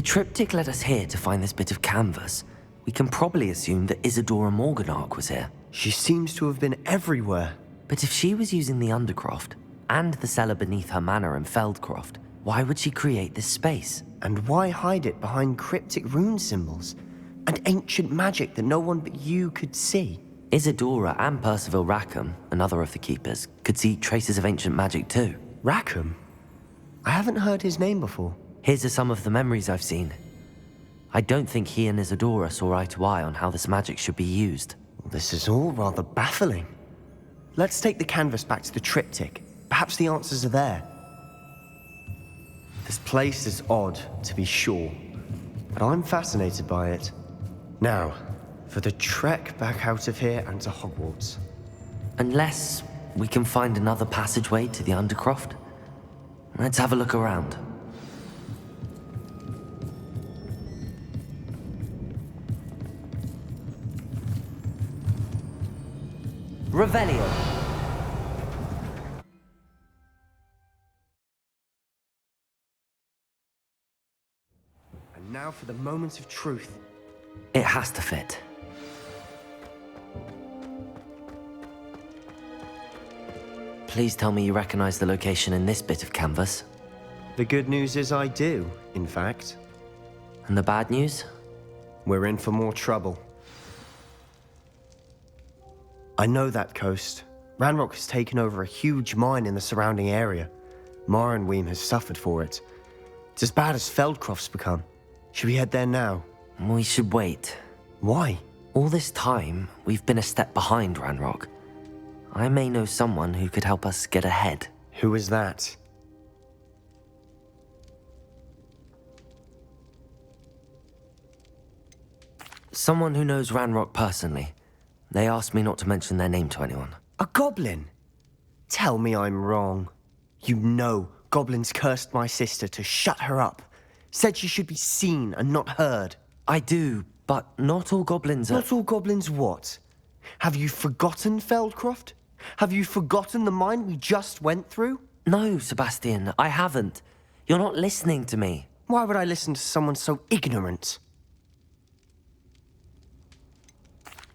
triptych led us here to find this bit of canvas. We can probably assume that Isadora Morganach was here. She seems to have been everywhere. But if she was using the Undercroft, and the cellar beneath her manor in Feldcroft, why would she create this space? And why hide it behind cryptic rune symbols? And ancient magic that no one but you could see? Isadora and Percival Rackham, another of the Keepers, could see traces of ancient magic too. Rackham? I haven't heard his name before. His are some of the memories I've seen. I don't think he and Isadora saw eye to eye on how this magic should be used. This is all rather baffling. Let's take the canvas back to the triptych. Perhaps the answers are there. This place is odd, to be sure, but I'm fascinated by it. Now, for the trek back out of here and to Hogwarts. Unless we can find another passageway to the Undercroft. Let's have a look around. Revelio. And now for the moment of truth. It has to fit. Please tell me you recognize the location in this bit of canvas. The good news is I do, in fact. And the bad news? We're in for more trouble. I know that coast. Ranrock has taken over a huge mine in the surrounding area. Mornweem has suffered for it. It's as bad as Feldcroft's become. Should we head there now? We should wait. Why? All this time, we've been a step behind Ranrock. I may know someone who could help us get ahead. Who is that? Someone who knows Ranrock personally. They asked me not to mention their name to anyone. A goblin? Tell me I'm wrong. You know goblins cursed my sister to shut her up. Said she should be seen and not heard. I do, but not all goblins are... Not all goblins what? Have you forgotten Feldcroft? Have you forgotten the mine we just went through? No, Sebastian, I haven't. You're not listening to me. Why would I listen to someone so ignorant?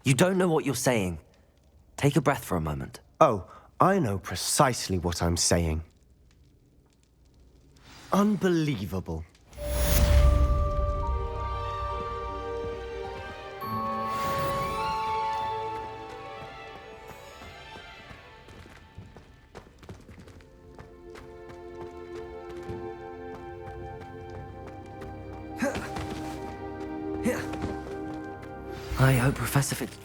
You don't know what you're saying. Take a breath for a moment. Oh, I know precisely what I'm saying. Unbelievable. I hope Professor Fitz...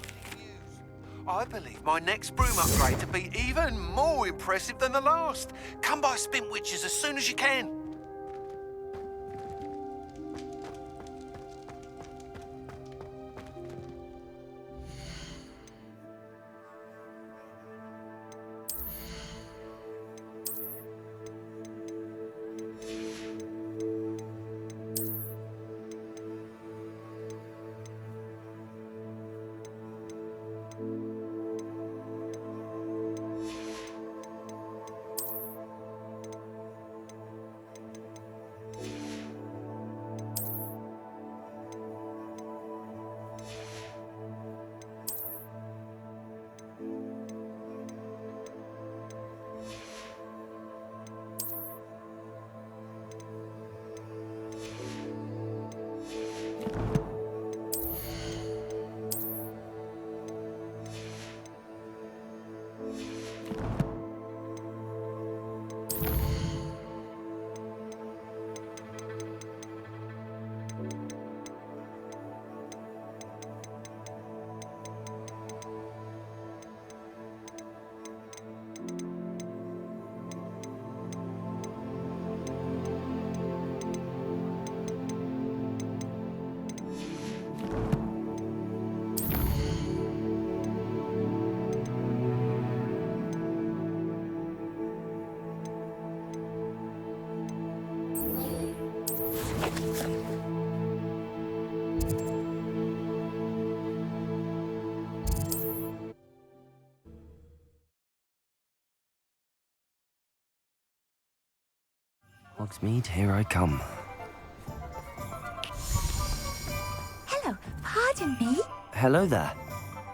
I believe my next broom upgrade to be even more impressive than the last. Come by Spintwitches as soon as you can. Hogsmeade, here I come. calling me? Hello there.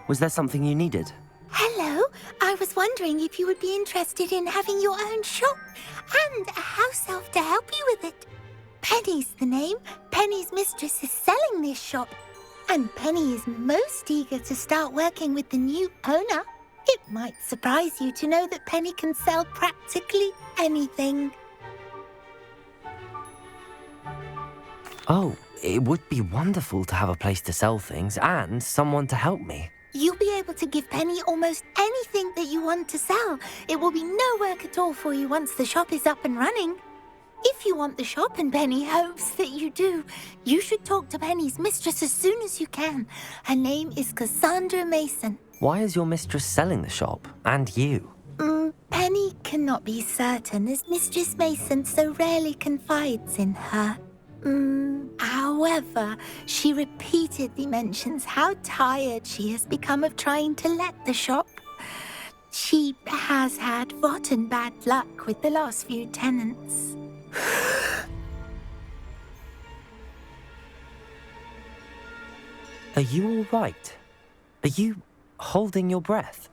Was there something you needed? Hello. I was wondering if you would be interested in having your own shop and a house elf to help you with it. Penny's the name. Penny's mistress is selling this shop. And Penny is most eager to start working with the new owner. It might surprise you to know that Penny can sell practically anything. Oh, it would be wonderful to have a place to sell things and someone to help me. You'll be able to give Penny almost anything that you want to sell. It will be no work at all for you once the shop is up and running. If you want the shop, and Penny hopes that you do, you should talk to Penny's mistress as soon as you can. Her name is Cassandra Mason. Why is your mistress selling the shop? And you? Penny cannot be certain, as Mistress Mason so rarely confides in her. However, she repeatedly mentions how tired she has become of trying to let the shop. She has had rotten bad luck with the last few tenants. Are you all right? Are you holding your breath?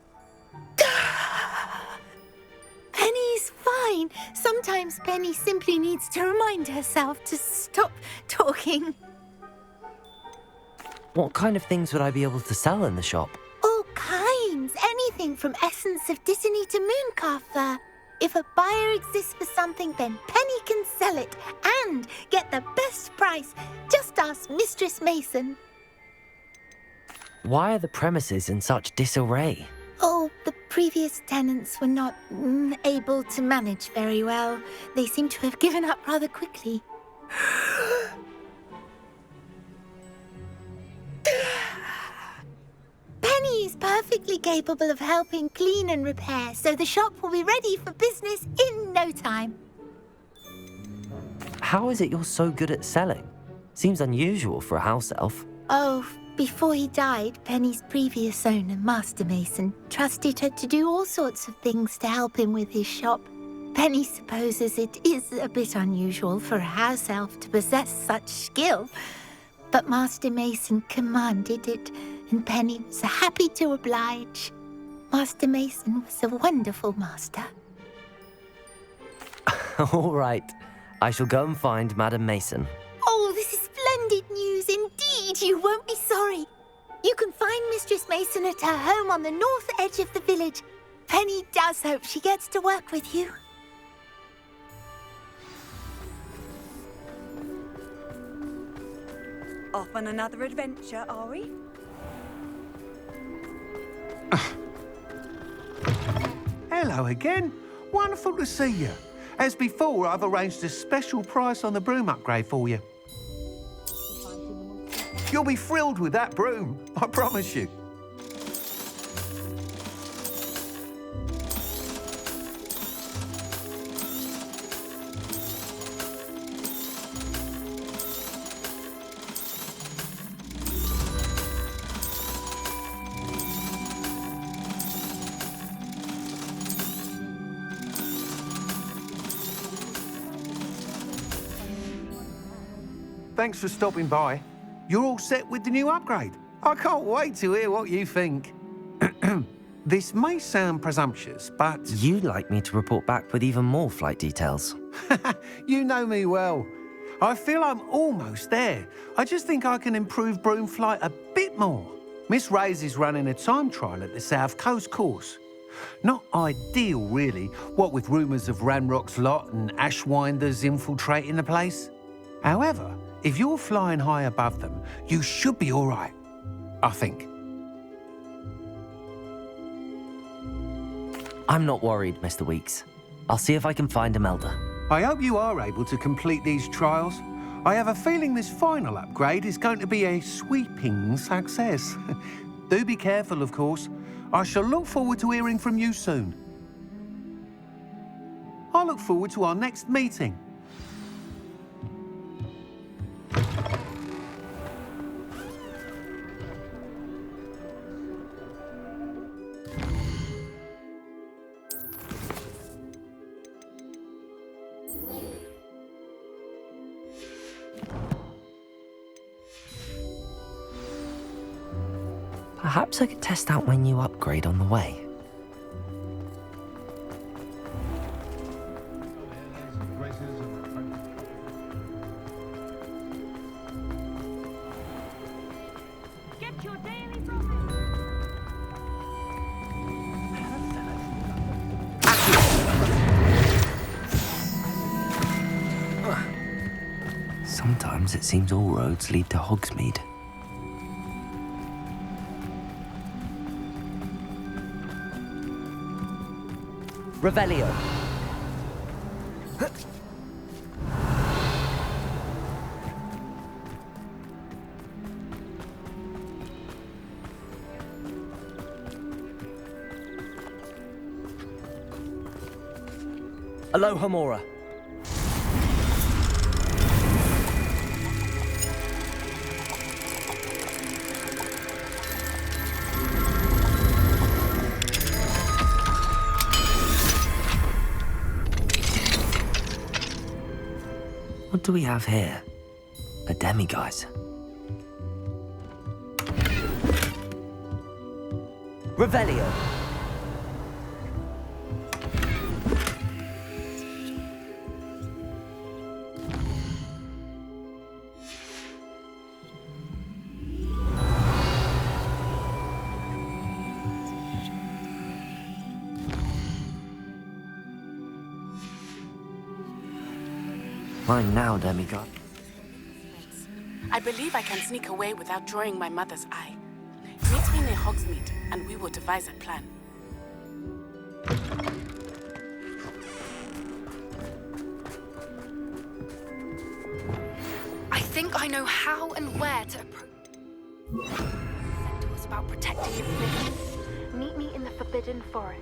Penny's fine. Sometimes Penny simply needs to remind herself to stop talking. What kind of things would I be able to sell in the shop? All kinds. Anything from essence of Disney to Mooncalf fur. If a buyer exists for something, then Penny can sell it and get the best price. Just ask Mistress Mason. Why are the premises in such disarray? Oh, the previous tenants were not able to manage very well. They seem to have given up rather quickly. Penny is perfectly capable of helping clean and repair, so the shop will be ready for business in no time. How is it you're so good at selling? Seems unusual for a house elf. Oh, before he died, Penny's previous owner, Master Mason, trusted her to do all sorts of things to help him with his shop. Penny supposes it is a bit unusual for a house elf to possess such skill, but Master Mason commanded it, and Penny was happy to oblige. Master Mason was a wonderful master. All right. I shall go and find Madam Mason. Oh, this is splendid news indeed. You won't be sorry. You can find Mistress Mason at her home on the north edge of the village. Penny does hope she gets to work with you. Off on another adventure, are we? Hello again. Wonderful to see you. As before, I've arranged a special price on the broom upgrade for you. You'll be thrilled with that broom, I promise you. Thanks for stopping by. You're all set with the new upgrade. I can't wait to hear what you think. This may sound presumptuous, but... You'd like me to report back with even more flight details. You know me well. I feel I'm almost there. I just think I can improve broom flight a bit more. Miss Ray's is running a time trial at the South Coast course. Not ideal, really, what with rumours of Ranrock's lot and Ashwinders infiltrating the place. However, if you're flying high above them, you should be all right, I think. I'm not worried, Mr. Weeks. I'll see if I can find Imelda. I hope you are able to complete these trials. I have a feeling this final upgrade is going to be a sweeping success. Do be careful, of course. I shall look forward to hearing from you soon. I look forward to our next meeting. Perhaps I could test out my new upgrade on the way. Get your daily profit. Sometimes it seems all roads lead to Hogsmeade. Revelio. Aloha Mora. What do we have here? A demiguise. Revelio. Fine now, demigod. I believe I can sneak away without drawing my mother's eye. Meet me near Hogsmeade, and we will devise a plan. I think I know how and where to approach. Said to us about protecting information. Meet me in the Forbidden Forest.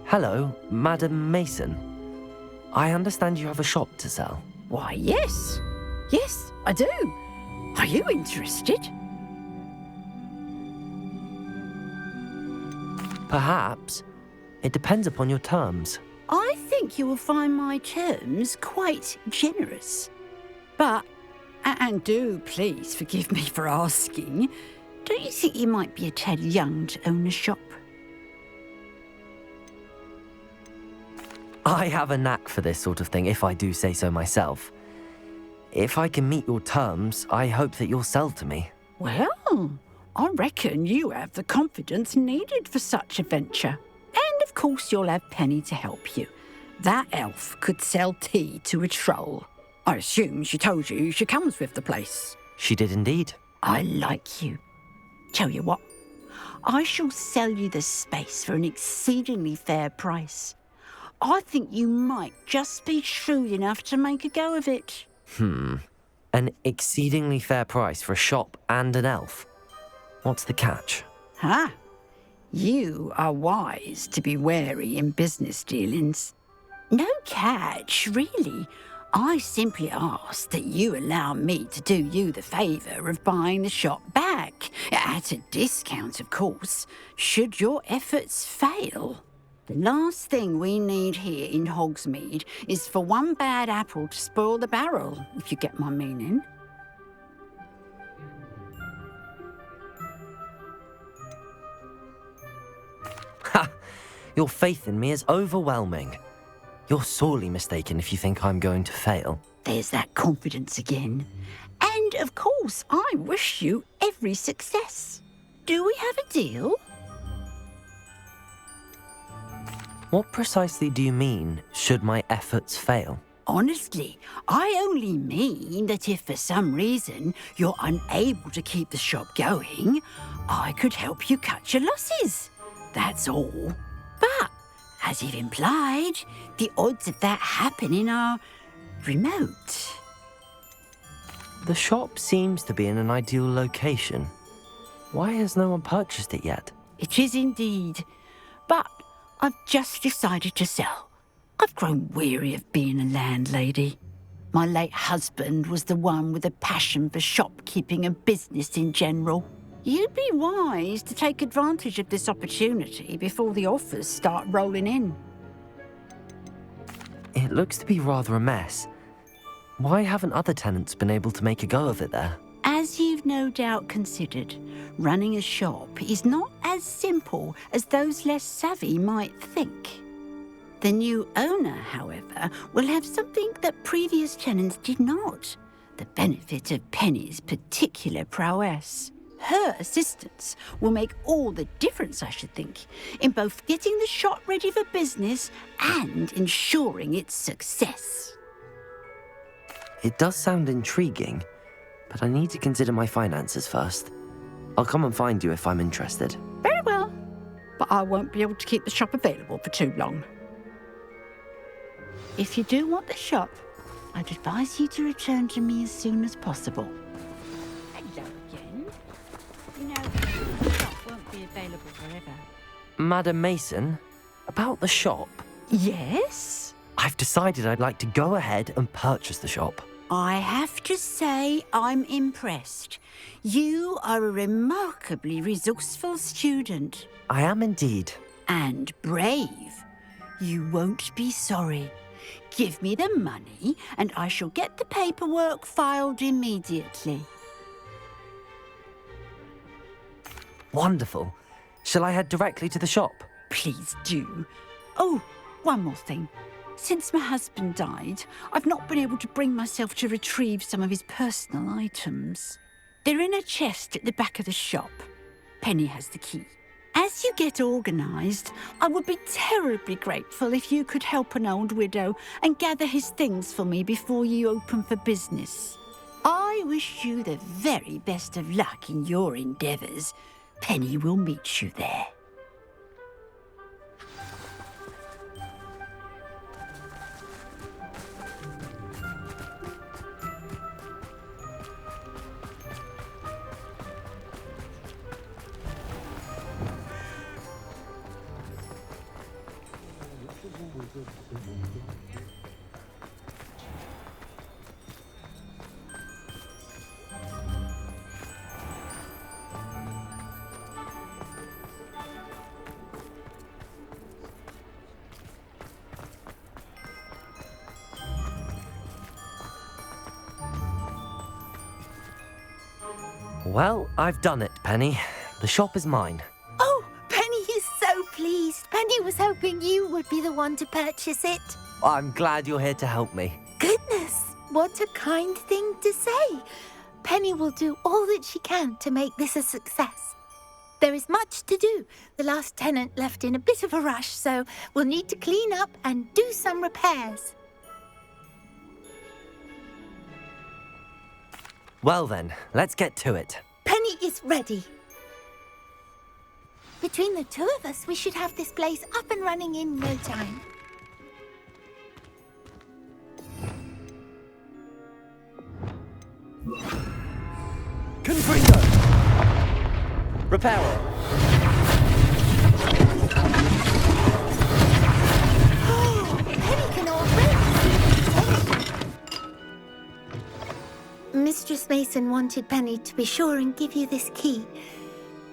Hello, Madam Mason. I understand you have a shop to sell. Why, yes. Yes, I do. Are you interested? Perhaps. It depends upon your terms. I think you will find my terms quite generous. But, and do please forgive me for asking, don't you think you might be a tad young to own a shop? I have a knack for this sort of thing, if I do say so myself. If I can meet your terms, I hope that you'll sell to me. Well, I reckon you have the confidence needed for such a venture. And of course you'll have Penny to help you. That elf could sell tea to a troll. I assume she told you she comes with the place. She did indeed. I like you. Tell you what, I shall sell you the space for an exceedingly fair price. I think you might just be shrewd enough to make a go of it. An exceedingly fair price for a shop and an elf. What's the catch? Ha! You are wise to be wary in business dealings. No catch, really. I simply ask that you allow me to do you the favour of buying the shop back, at a discount, of course, should your efforts fail. The last thing we need here in Hogsmeade is for one bad apple to spoil the barrel, if you get my meaning. Ha! Your faith in me is overwhelming. You're sorely mistaken if you think I'm going to fail. There's that confidence again. And, of course, I wish you every success. Do we have a deal? What precisely do you mean, should my efforts fail? Honestly, I only mean that if for some reason you're unable to keep the shop going, I could help you cut your losses. That's all. But, as you've implied, the odds of that happening are remote. The shop seems to be in an ideal location. Why has no one purchased it yet? It is indeed. But I've just decided to sell. I've grown weary of being a landlady. My late husband was the one with a passion for shopkeeping and business in general. You'd be wise to take advantage of this opportunity before the offers start rolling in. It looks to be rather a mess. Why haven't other tenants been able to make a go of it there? As you've no doubt considered, running a shop is not as simple as those less savvy might think. The new owner, however, will have something that previous tenants did not: the benefit of Penny's particular prowess. Her assistance will make all the difference, I should think, in both getting the shop ready for business and ensuring its success. It does sound intriguing, but I need to consider my finances first. I'll come and find you if I'm interested. Very well, but I won't be able to keep the shop available for too long. If you do want the shop, I'd advise you to return to me as soon as possible. Hello again. You know, the shop won't be available forever. Madam Mason, about the shop. Yes? I've decided I'd like to go ahead and purchase the shop. I have to say I'm impressed. You are a remarkably resourceful student. I am indeed. And brave. You won't be sorry. Give me the money and I shall get the paperwork filed immediately. Wonderful. Shall I head directly to the shop? Please do. Oh, one more thing. Since my husband died, I've not been able to bring myself to retrieve some of his personal items. They're in a chest at the back of the shop. Penny has the key. As you get organised, I would be terribly grateful if you could help an old widow and gather his things for me before you open for business. I wish you the very best of luck in your endeavours. Penny will meet you there. Well, I've done it, Penny. The shop is mine. Oh, Penny is so pleased. Penny was hoping you would be the one to purchase it. I'm glad you're here to help me. Goodness, what a kind thing to say. Penny will do all that she can to make this a success. There is much to do. The last tenant left in a bit of a rush, so we'll need to clean up and do some repairs. Well then, let's get to it. Penny is ready. Between the two of us, we should have this place up and running in no time. Confringo! Reparo! Penny can already. Mistress Mason wanted Penny to be sure and give you this key.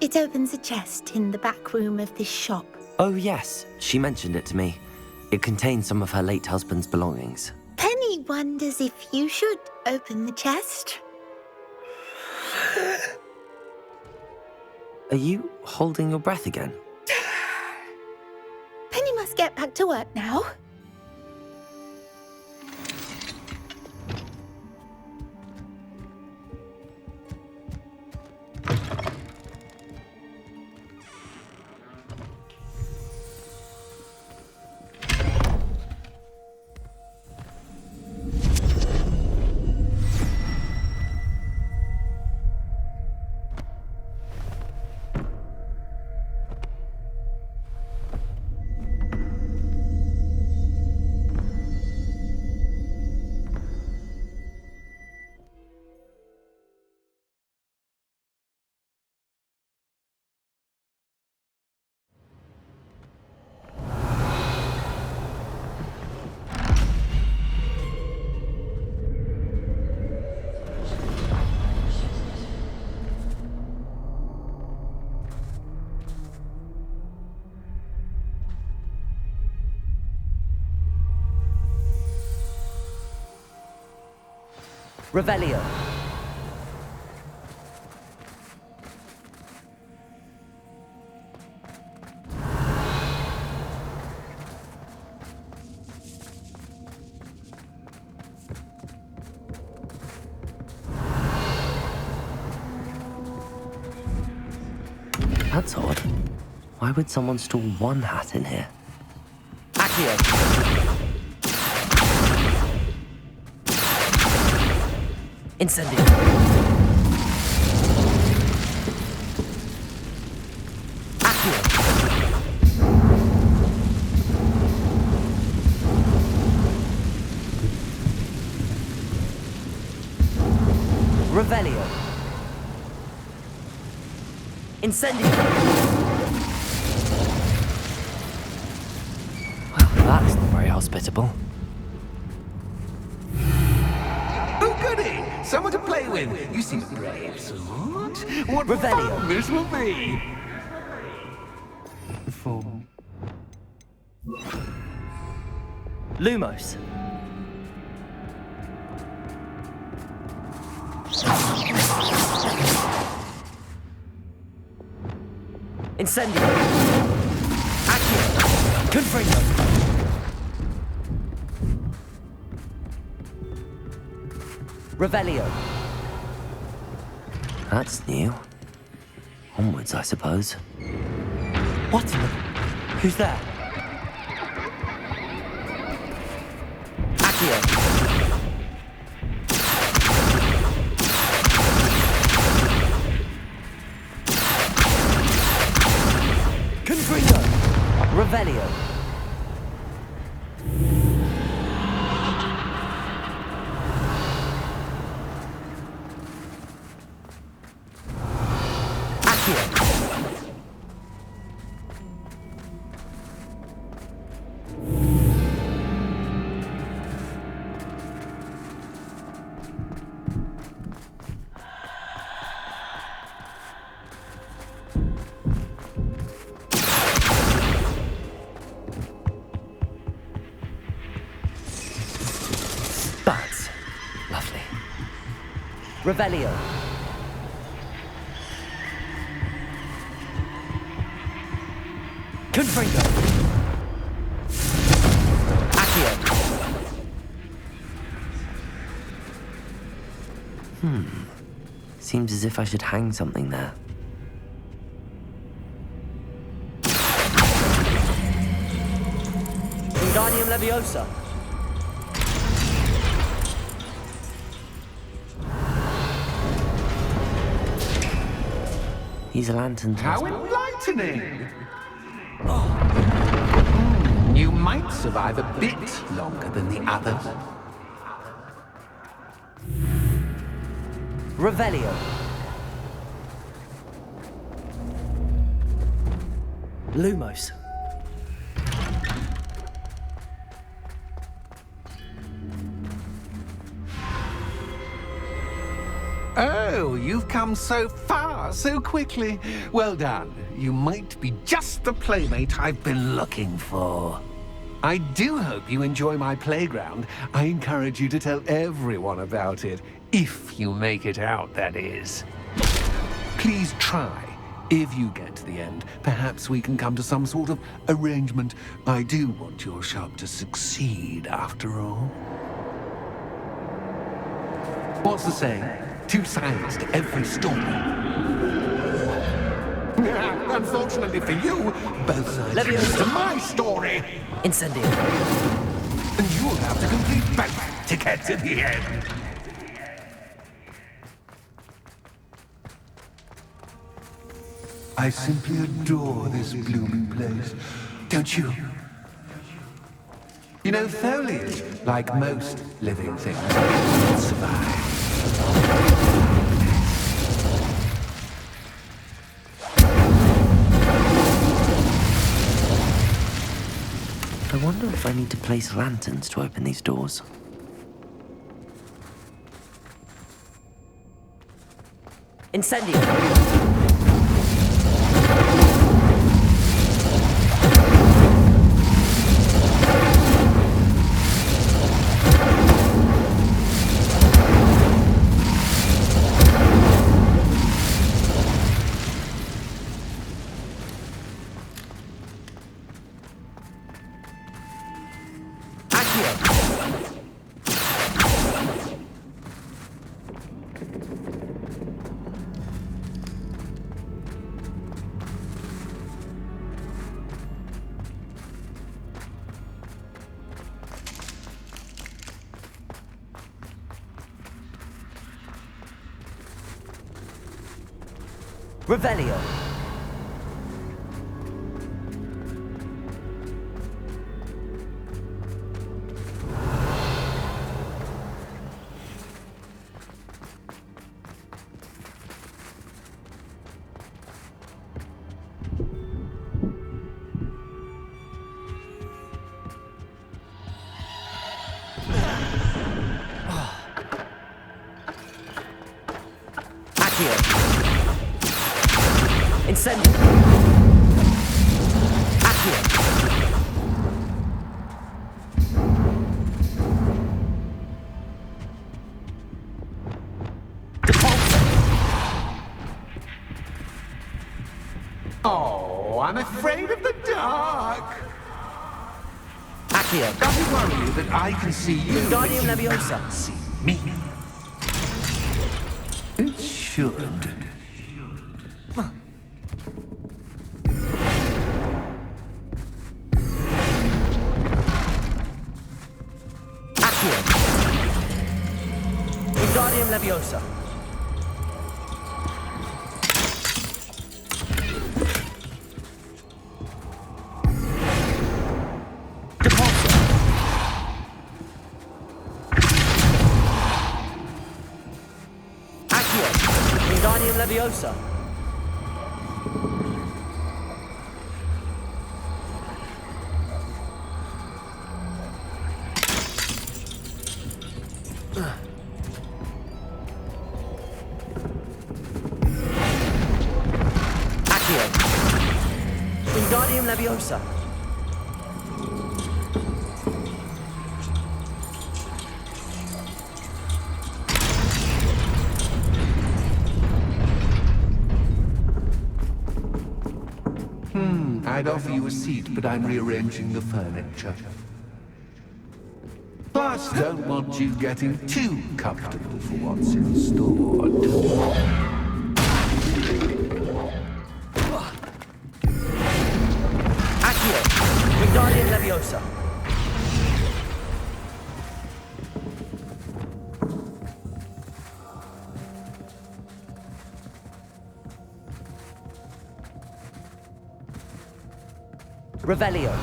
It opens a chest in the back room of this shop. Oh yes, she mentioned it to me. It contains some of her late husband's belongings. Penny wonders if you should open the chest. Are you holding your breath again? Penny must get back to work now. Revelio. That's odd. Why would someone store one hat in here? Accio! Incendio! Accio! Revelio! Incendio! Well, that's not very hospitable. Oh, goody! Someone to play with. You seem brave, sort. What Revelio. fun this will be! For... Lumos. Incendio. Accio. Confringo. Revelio. That's new. Onwards, I suppose. What in the... Who's there? Accio. Confringo. Revelio. Bats. Lovely. Revelio. Confringo. Accio. Seems as if I should hang something there. Wingardium Leviosa. These lanterns. How enlightening! You might survive a bit longer than the others. Revelio. Lumos. Oh, you've come so far, so quickly. Well done. You might be just the playmate I've been looking for. I do hope you enjoy my playground. I encourage you to tell everyone about it. If you make it out, that is. Please try. If you get to the end, perhaps we can come to some sort of arrangement. I do want your shop to succeed, after all. What's the saying? Two sides to every story. Unfortunately for you, both sides lead to my story. Incendio. And you'll have to complete both to get to the end. I simply adore this blooming place, don't you? You know, foliage, like most living things, will survive. I wonder if I need to place lanterns to open these doors. Incendio! Accio! Revelio. Accio. Incendio. Accio. Oh, I'm afraid of the dark. Accio. Does it worry you that I can see you? Wingardium but you Leviosa. can't see me. It should. Accio. Wingardium Leviosa. Depulso. Accio. Wingardium Leviosa. Accio. Wingardium Leviosa. I'd offer you a seat, but I'm rearranging the furniture. Plus, don't want you getting too comfortable for what's in store. Accio. Wingardium Leviosa. Revelio.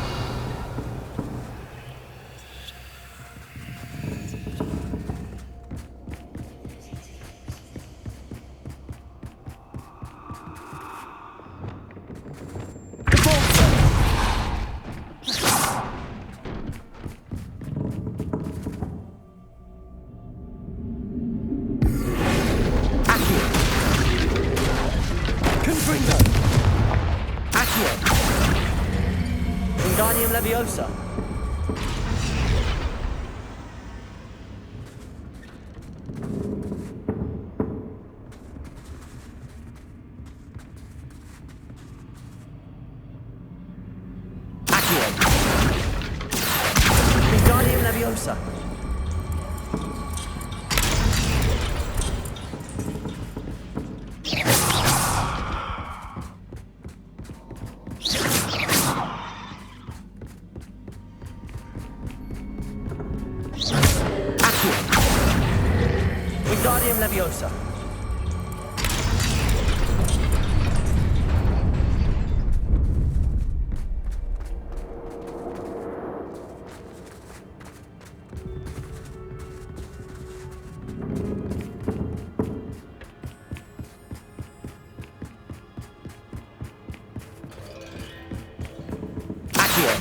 Wingardium Leviosa. Accio. Wingardium Leviosa. Wingardium Leviosa. Accio.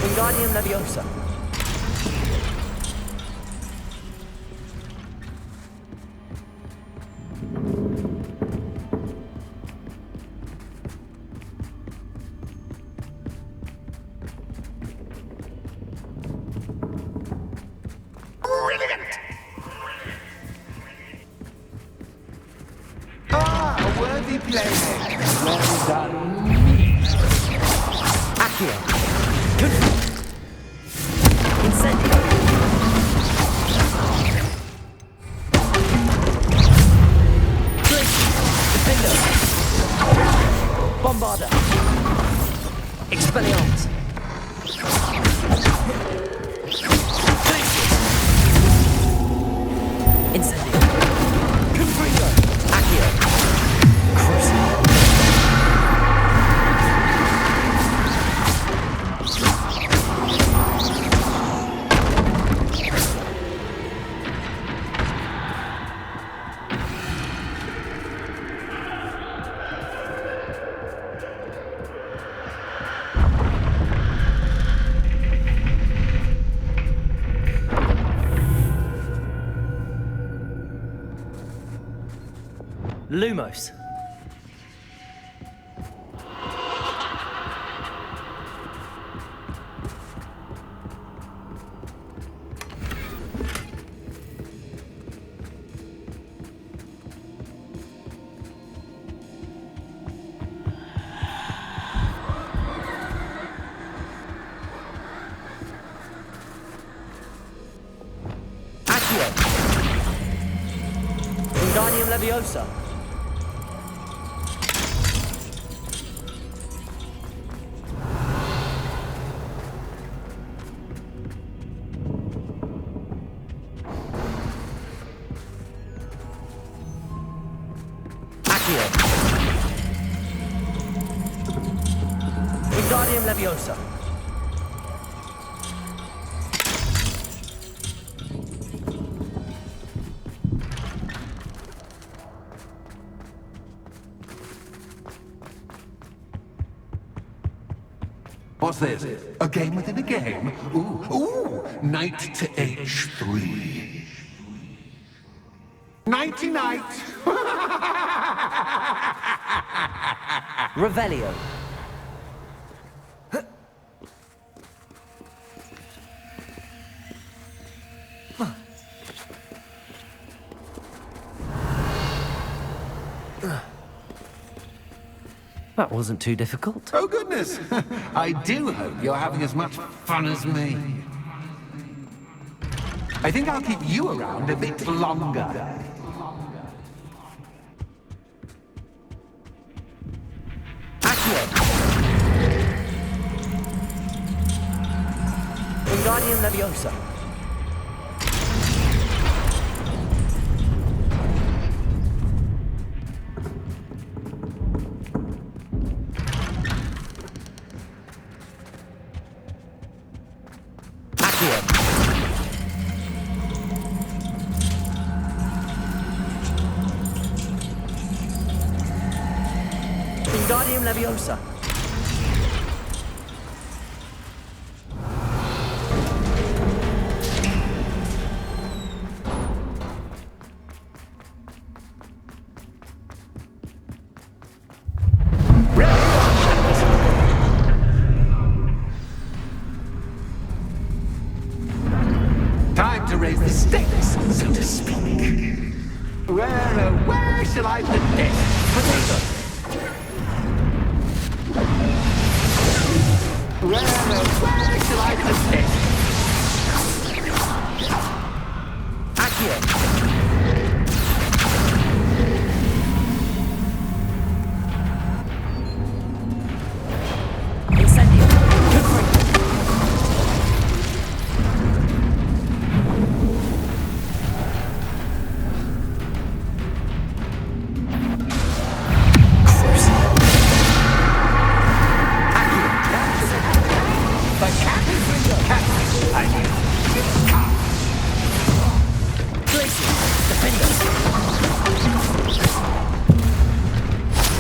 Wingardium Leviosa. Ah, a worthy playmate. Well done, me. Accio. Expelliarmus! Incendio! Confringo! Accio! Crucible! Lumos. Accio. Wingardium Leviosa. Wingardium Leviosa. What's this? A game within a game? Ooh, knight to H3. Nighty-night! Revelio. That wasn't too difficult. Oh, goodness! I do hope you're having as much fun as me. I think I'll keep you around a bit longer. Accio. Wingardium Leviosa. Wingardium Leviosa. Time to raise the stakes, so to speak. Where shall I put this? Potato. Where shall I put this? Accio. Incendio.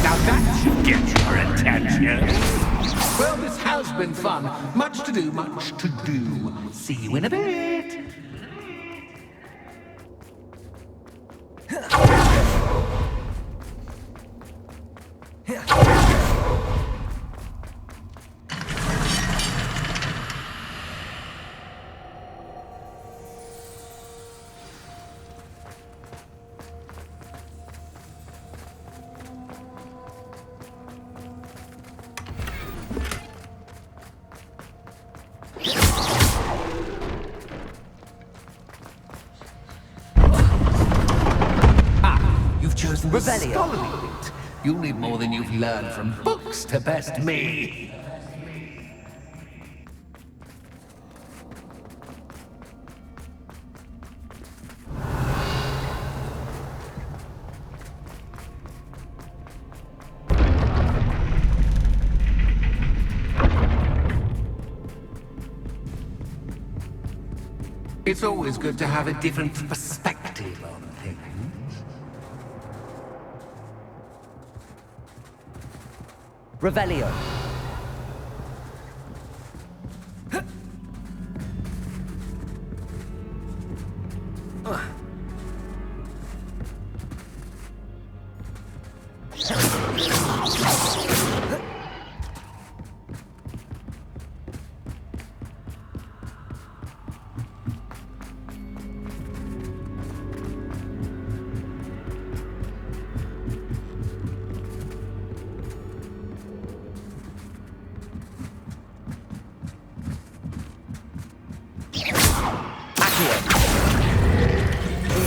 Now that should get your attention. Well, this has been fun. Much to do, much to do. See you in a bit. You've chosen the Revelio. scholarly route. You'll need more than you've learned from books to best me. It's always good to have a different perspective on things. Revelio.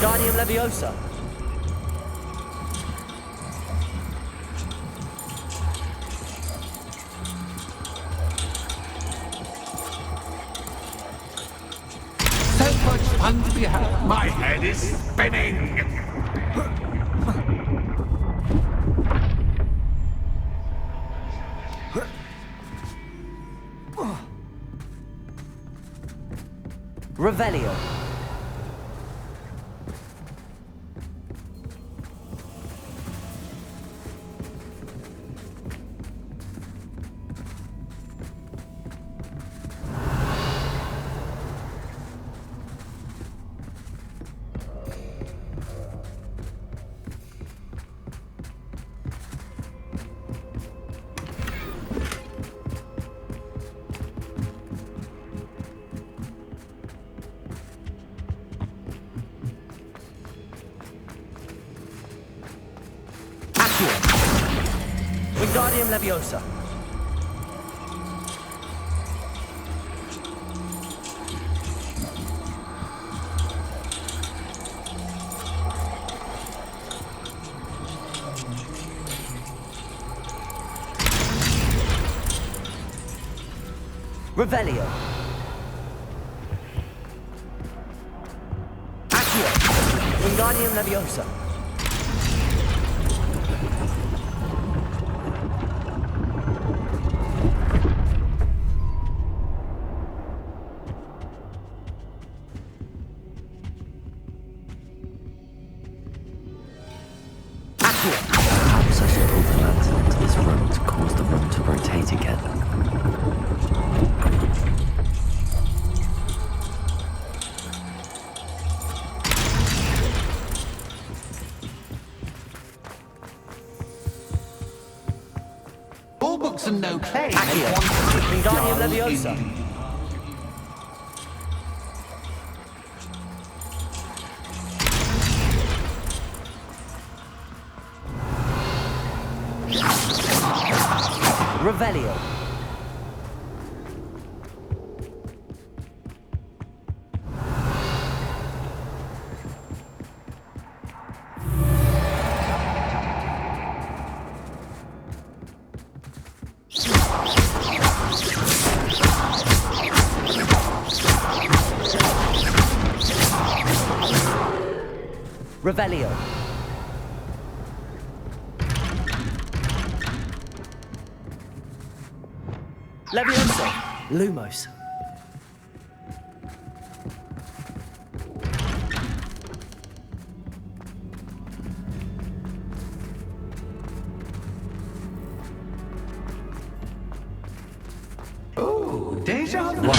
Wingardium Leviosa. So much fun to be had. My head is spinning. Revelio. Wingardium Leviosa. Revelio. Accio. Wingardium Leviosa. Perhaps I should pull the lantern into this room to cause the room to rotate again. All books and no play. Accio. Wingardium Leviosa. Revelio. Revelio. Leviosa. Lumos. Oh, deja vu.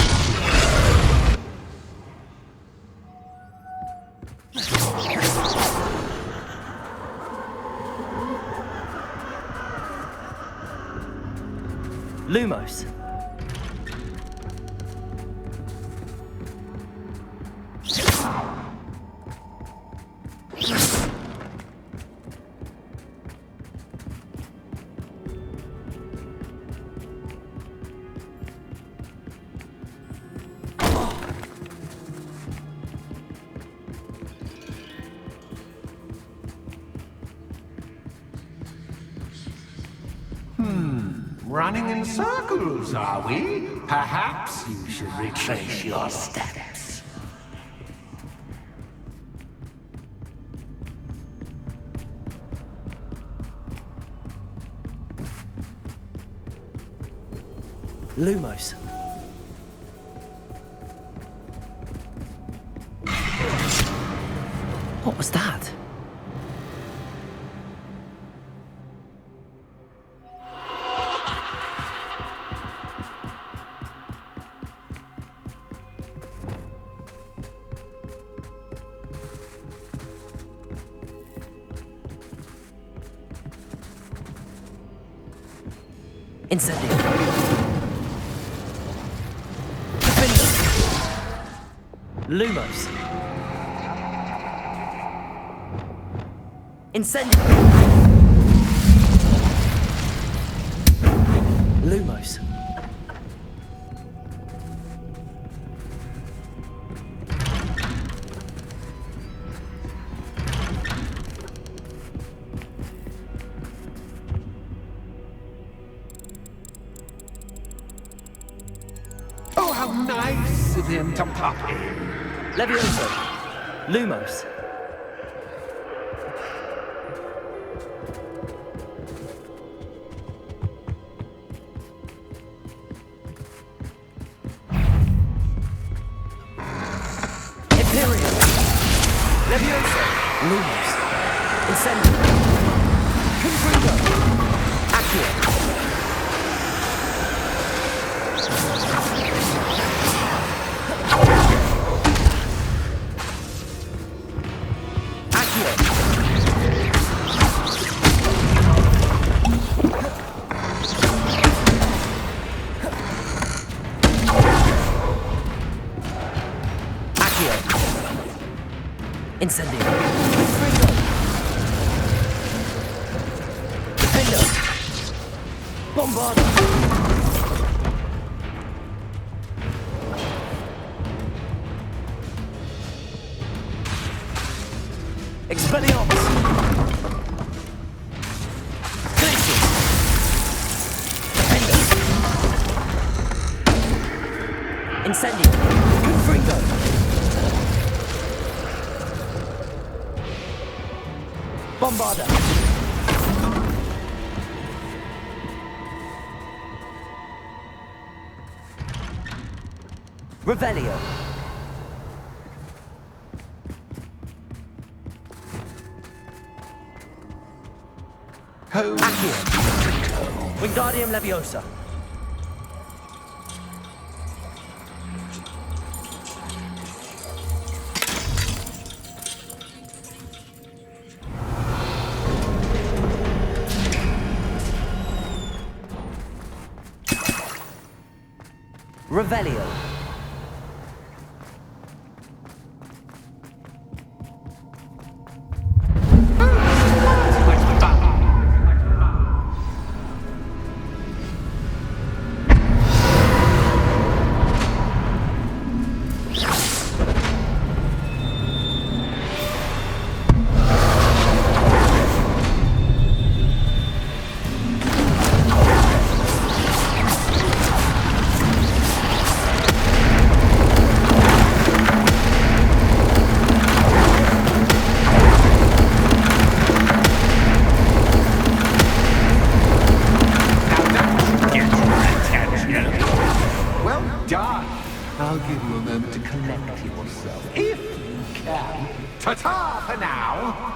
Lumos. Running in circles, are we? Perhaps you should retrace your steps. Lumos. What was that? Incendio. Lumos. Incendio. Lumos. Oh, how nice of him to pop in. Levioso. Lumos. Imperial. Levioso. Lumos. Incendio. Confringo. Accio. Incendio. Confringo. Defendo. Bombardo. Expelliarmus. Glacius. Defendo. Incendio. Confringo. Bombarda. Revelio. Accio. Wingardium Leviosa. Revelio. I'll give you a moment to collect yourself, if you can. Ta-ta for now!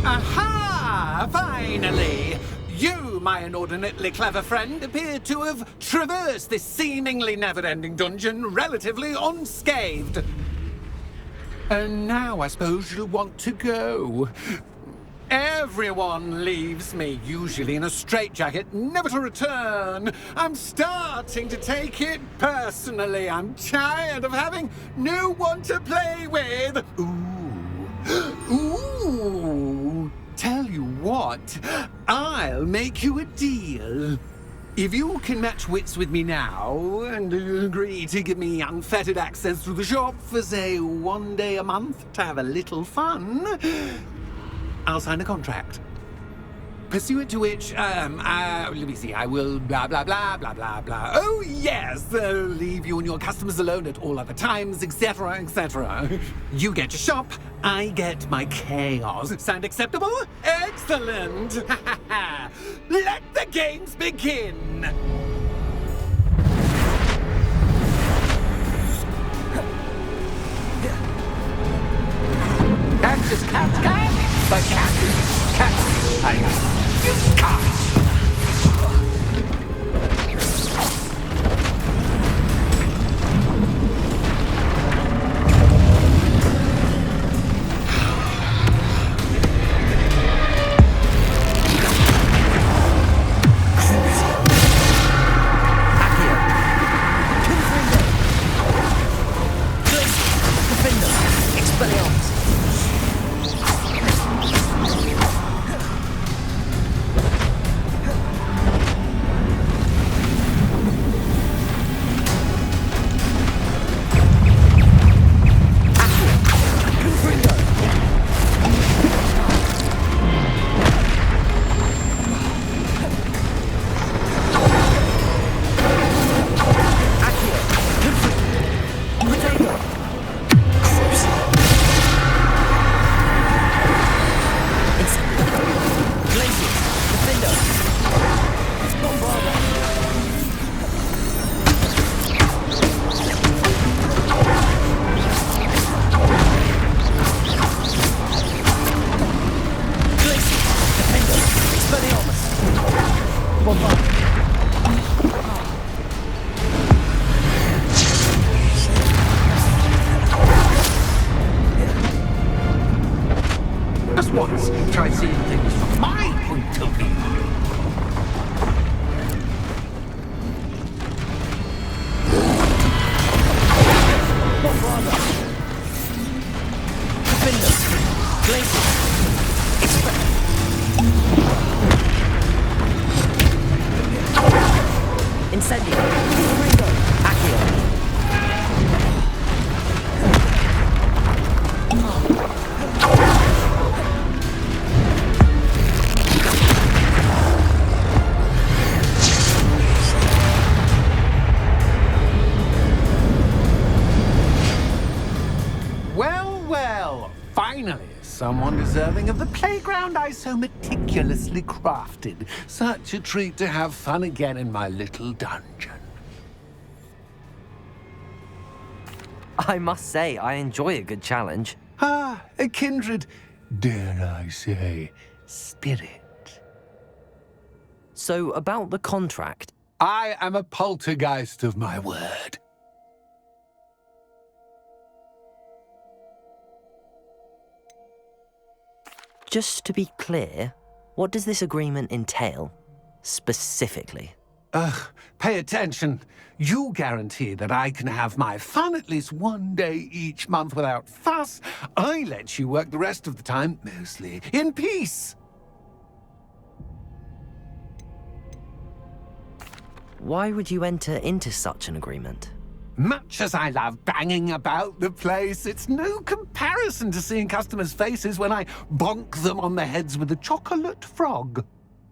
Aha! Finally! You, my inordinately clever friend, appear to have traversed this seemingly never-ending dungeon relatively unscathed. And now I suppose you'll want to go. Everyone leaves me, usually in a straitjacket, never to return. I'm starting to take it personally. I'm tired of having no one to play with. Ooh. Ooh, tell you what, I'll make you a deal. If you can match wits with me now and agree to give me unfettered access to the shop for, say, 1 day a month to have a little fun, I'll sign a contract. Pursuant to which, let me see, I will blah, blah, blah, blah, blah, blah. Oh, yes, leave you and your customers alone at all other times, etc., etc. You get your shop, I get my chaos. Sound acceptable? Excellent! Let the games begin! That's just cat, but cat. You cat! Just once, try seeing things from my point of view. Finally, someone deserving of the playground I so meticulously crafted. Such a treat to have fun again in my little dungeon. I must say, I enjoy a good challenge. Ah, a kindred, dare I say, spirit. So, about the contract. I am a poltergeist of my word. Just to be clear, what does this agreement entail, specifically? Pay attention. You guarantee that I can have my fun at least 1 day each month without fuss. I let you work the rest of the time, mostly in peace. Why would you enter into such an agreement? Much as I love banging about the place, it's no comparison to seeing customers' faces when I bonk them on the heads with a chocolate frog.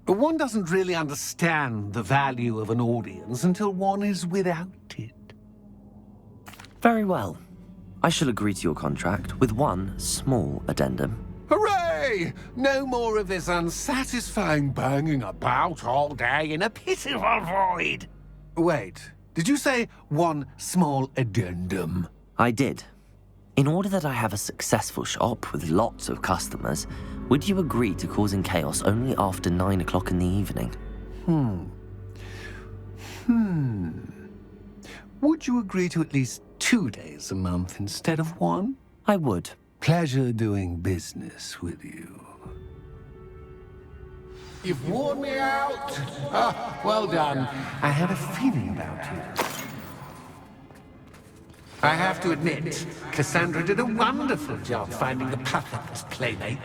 One doesn't really understand the value of an audience until one is without it. Very well. I shall agree to your contract with one small addendum. Hooray! No more of this unsatisfying banging about all day in a pitiful void. Wait. Did you say one small addendum? I did. In order that I have a successful shop with lots of customers, would you agree to causing chaos only after 9 o'clock in the evening? Would you agree to at least 2 days a month instead of 1? I would. Pleasure doing business with you. You've worn me out. Well done. I had a feeling about you. I have to admit, Cassandra did a wonderful job finding the pufferless playmate.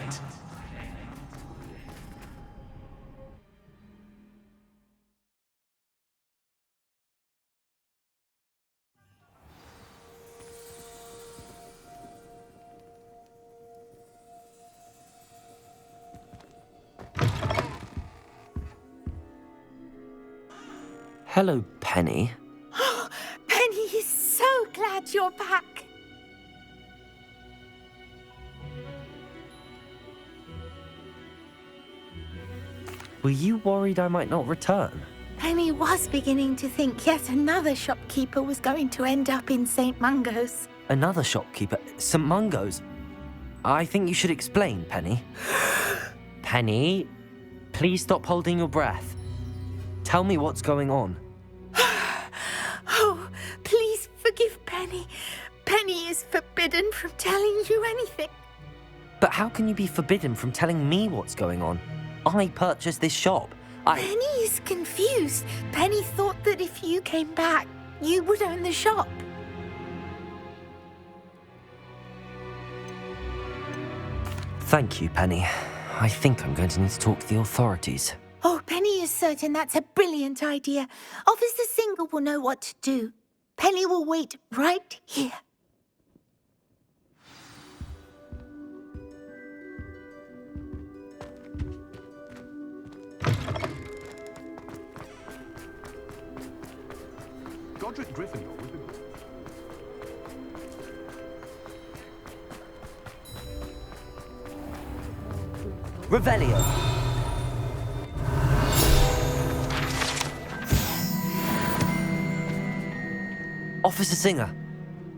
Hello, Penny. Penny is so glad you're back. Were you worried I might not return? Penny was beginning to think yet another shopkeeper was going to end up in St. Mungo's. Another shopkeeper? St. Mungo's? I think you should explain, Penny. Penny, please stop holding your breath. Tell me what's going on. Oh, please forgive Penny. Penny is forbidden from telling you anything. But how can you be forbidden from telling me what's going on? I purchased this shop. Penny is confused. Penny thought that if you came back, you would own the shop. Thank you, Penny. I think I'm going to need to talk to the authorities. Oh, Penny is certain that's a brilliant idea. Officer Singer will know what to do. Penny will wait right here. Godric Gryffindor would be... Revelio. Officer Singer,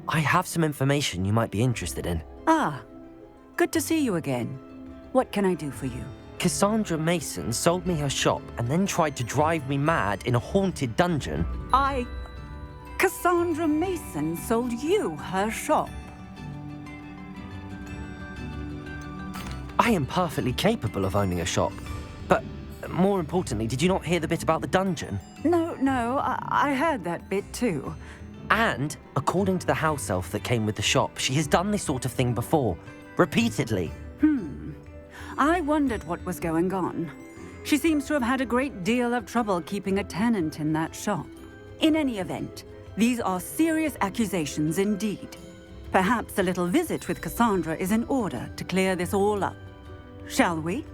I have some information you might be interested in. Ah, good to see you again. What can I do for you? Cassandra Mason sold me her shop and then tried to drive me mad in a haunted dungeon. Cassandra Mason sold you her shop. I am perfectly capable of owning a shop. But more importantly, did you not hear the bit about the dungeon? No, I heard that bit too. And, according to the house elf that came with the shop, she has done this sort of thing before. Repeatedly. I wondered what was going on. She seems to have had a great deal of trouble keeping a tenant in that shop. In any event, these are serious accusations indeed. Perhaps a little visit with Cassandra is in order to clear this all up. Shall we?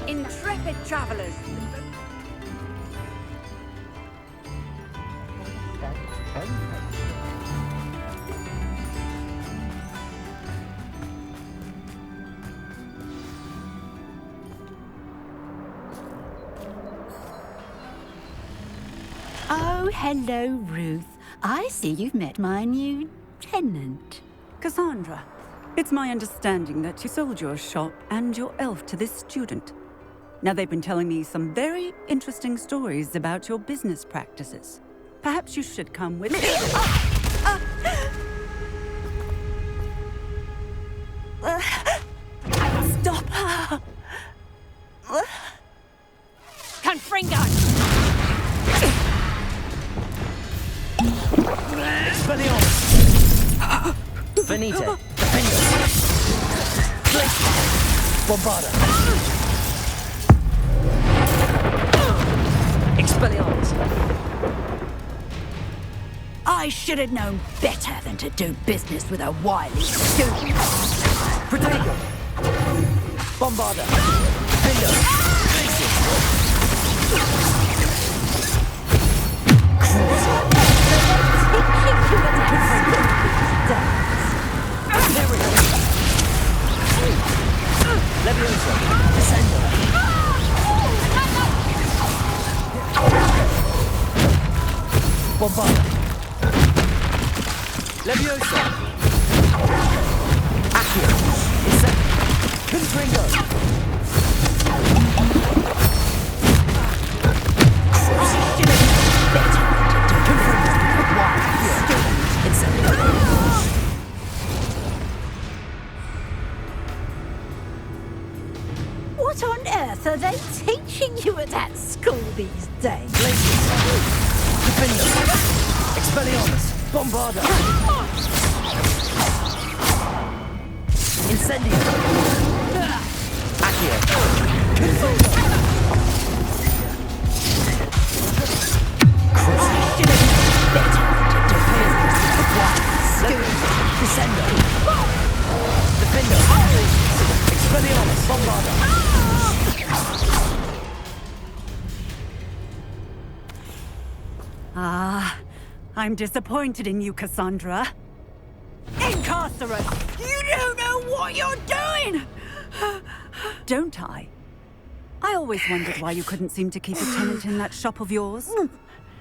Intrepid travelers. Oh, hello, Ruth. I see you've met my new tenant. Cassandra, it's my understanding that you sold your shop and your elf to this student. Now, they've been telling me some very interesting stories about your business practices. Perhaps you should come with me. Stop her! Confringo! Venite. Defendo. Bombarda. Expelliarmus. I should have known better than to do business with a wily student. Protego. Bombarda. Defendo. Leviosa. Descendo. Bombarda. Leviosa. Accio. Incendio. Confringo. What on earth are they teaching you at that school these days? Defender! Expelliarmus! Bombarda! Incendio! Accio! Descendo! Defender! Expelliarmus! Bombarda! Ah, I'm disappointed in you, Cassandra. Incarcerate! You don't know what you're doing! Don't I? I always wondered why you couldn't seem to keep a tenant in that shop of yours.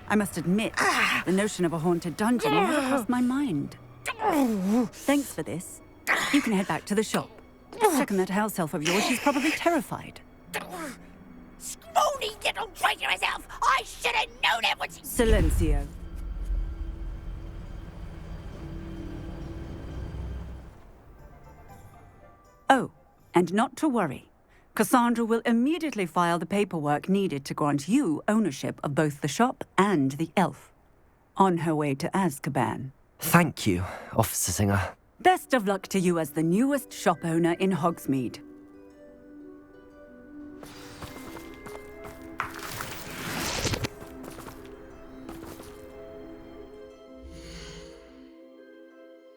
I must admit, the notion of a haunted dungeon never crossed my mind. Thanks for this. You can head back to the shop. Checking that house elf of yours, she's probably terrified. Scrawny little traitor herself! I should have known it was... Silencio. Oh, and not to worry. Cassandra will immediately file the paperwork needed to grant you ownership of both the shop and the elf. On her way to Azkaban. Thank you, Officer Singer. Best of luck to you as the newest shop owner in Hogsmeade.